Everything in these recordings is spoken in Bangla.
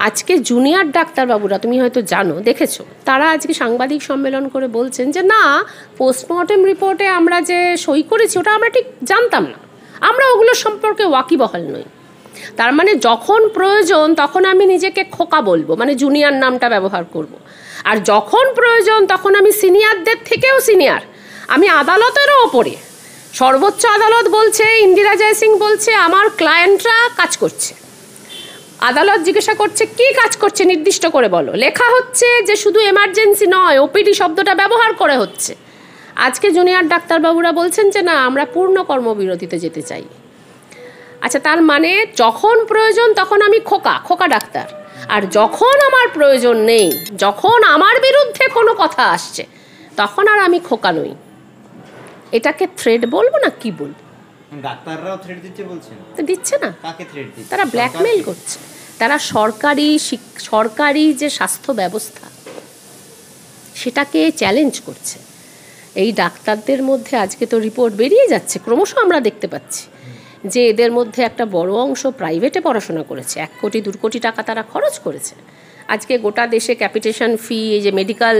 আজকে জুনিয়র ডাক্তারবাবুরা, তুমি হয়তো জানো, দেখেছো, তারা আজকে সাংবাদিক সম্মেলন করে বলছেন যে না, পোস্টমর্টেম রিপোর্টে আমরা যে সই করেছি ওটা আমরা ঠিক জানতাম না, আমরা ওগুলো সম্পর্কে ওয়াকিবহাল নই। তার মানে যখন প্রয়োজন তখন আমি নিজেকে খোকা বলবো, মানে জুনিয়র নামটা ব্যবহার করব। আর যখন প্রয়োজন তখন আমি সিনিয়রদের থেকেও সিনিয়র, আমি আদালতেরও ওপরে। সর্বোচ্চ আদালত বলছে, ইন্দিরা জয়সিং বলছে আমার ক্লায়েন্টরা কাজ করছে। আদালত জিজ্ঞাসা করছে কি কাজ করছে নির্দিষ্ট করে বলো, লেখা হচ্ছে যে শুধু এমার্জেন্সি নয়, ওপিডি শব্দটা ব্যবহার করে হচ্ছে। আজকে জুনিয়র ডাক্তারবাবুরা বলছেন যে না, আমরা পূর্ণ কর্মবিরতিতে যেতে চাই। আচ্ছা, তার মানে যখন প্রয়োজন তখন আমি খোকা ডাক্তার, আর যখন আমার প্রয়োজন নেই, যখন আমার বিরুদ্ধে কোনো কথা আসছে, তখন আর আমি খোকা নই। এটাকে থ্রেড বলবো না কি বলবো? ডাক্তাররাও থ্রেড দিচ্ছে বলছেন। দিচ্ছে না, কাকে থ্রেড দিচ্ছে? তারা ব্ল্যাকমেইল করছে। তারা সরকারি যে স্বাস্থ্য ব্যবস্থা সেটাকে চ্যালেঞ্জ করছে। এই ডাক্তারদের মধ্যে আজকে তো রিপোর্ট বেরিয়ে যাচ্ছে, ক্রমশ আমরা দেখতে পাচ্ছি যে এদের মধ্যে একটা বড় অংশ প্রাইভেটে পড়াশোনা করেছে, 1 কোটি 2 কোটি টাকা তারা খরচ করেছে। আজকে গোটা দেশে ক্যাপিটেশন ফি, এই যে medical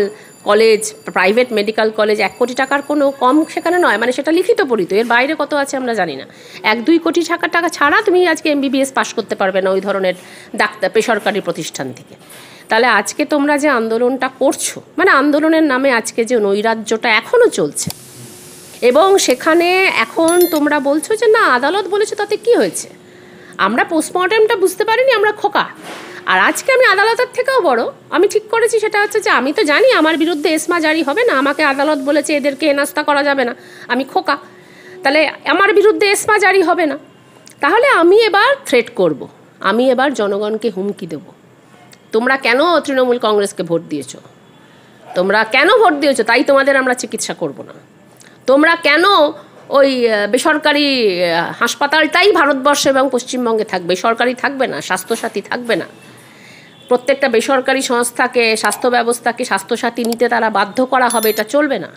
college, private medical college, 1 কোটি টাকার কোনো কম সেখানে নয়, মানে সেটা লিখিত পরিত, এর বাইরে কত আছে আমরা জানি না। 1-2 কোটি টাকা ছাড়া তুমি আজকে MBBS পাশ করতে পারবে না ওই ধরনের ডাক্তার বেসরকারি প্রতিষ্ঠান থেকে। তাহলে আজকে তোমরা যে আন্দোলনটা করছো, মানে আন্দোলনের নামে আজকে যে নৈরাজ্যটা এখনও চলছে, এবং সেখানে এখন তোমরা বলছো যে না, আদালত বলেছে তাতে কি হয়েছে, আমরা পোস্টমর্টেমটা বুঝতে পারিনি, আমরা খোকা। আর আজকে আমি আদালতের থেকেও বড়, আমি ঠিক করেছি সেটা হচ্ছে যে আমি তো জানি আমার বিরুদ্ধে এসমা জারি হবে না, আমাকে আদালত বলেছে এদেরকে হেনস্থা করা যাবে না, আমি খোকা, তাহলে আমার বিরুদ্ধে এসমা জারি হবে না। তাহলে আমি এবার থ্রেট করব, আমি এবার জনগণকে হুমকি দেব, তোমরা কেন তৃণমূল কংগ্রেসকে ভোট দিয়েছো, তোমরা কেন ভোট দিয়েছো তাই তোমাদের আমরা চিকিৎসা করব না, তোমরা কেন ওই বেসরকারি হাসপাতালটাই ভারতবর্ষে এবং পশ্চিমবঙ্গে থাকবে, সরকারি থাকবে না, স্বাস্থ্যসাথী থাকবে না, প্রত্যেকটা বেসরকারি সংস্থাকে, স্বাস্থ্য ব্যবস্থাকে স্বাস্থ্যসাথী নিতে তারা বাধ্য করা হবে, এটা চলবে না।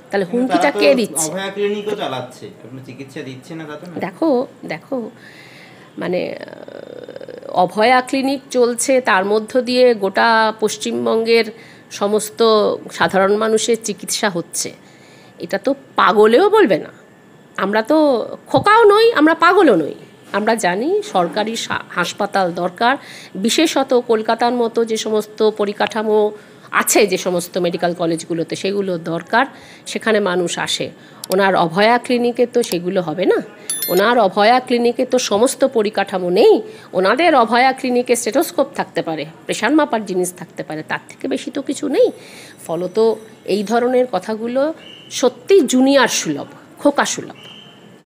তাহলে হুমকিটা কে দিচ্ছে? অভয়া ক্লিনিকও চালাচ্ছে, কোনো চিকিৎসা দিচ্ছে না তাতে না। দেখো মানে অভয়া ক্লিনিক চলছে, তার মধ্য দিয়ে গোটা পশ্চিমবঙ্গের সমস্ত সাধারণ মানুষের চিকিৎসা হচ্ছে, এটা তো পাগলেও বলবে না। আমরা তো খোকাও নই, আমরা পাগলও নই, আমরা জানি সরকারি হাসপাতাল দরকার, বিশেষত কলকাতার মতো যে সমস্ত পরিকাঠামো আছে, যে সমস্ত মেডিকেল কলেজগুলোতে, সেগুলো দরকার, সেখানে মানুষ আসে। ওনার অভয়া ক্লিনিকে তো সেগুলো হবে না, ওনার অভয়া ক্লিনিকে তো সমস্ত পরিকাঠামো নেই। ওনাদের অভয়া ক্লিনিকে স্টেথোস্কোপ থাকতে পারে, প্রেশার মাপার জিনিস থাকতে পারে, তার থেকে বেশি তো কিছু নেই। ফলত এই ধরনের কথাগুলো সত্যি জুনিয়র সুলভ, খোকা সুলভ।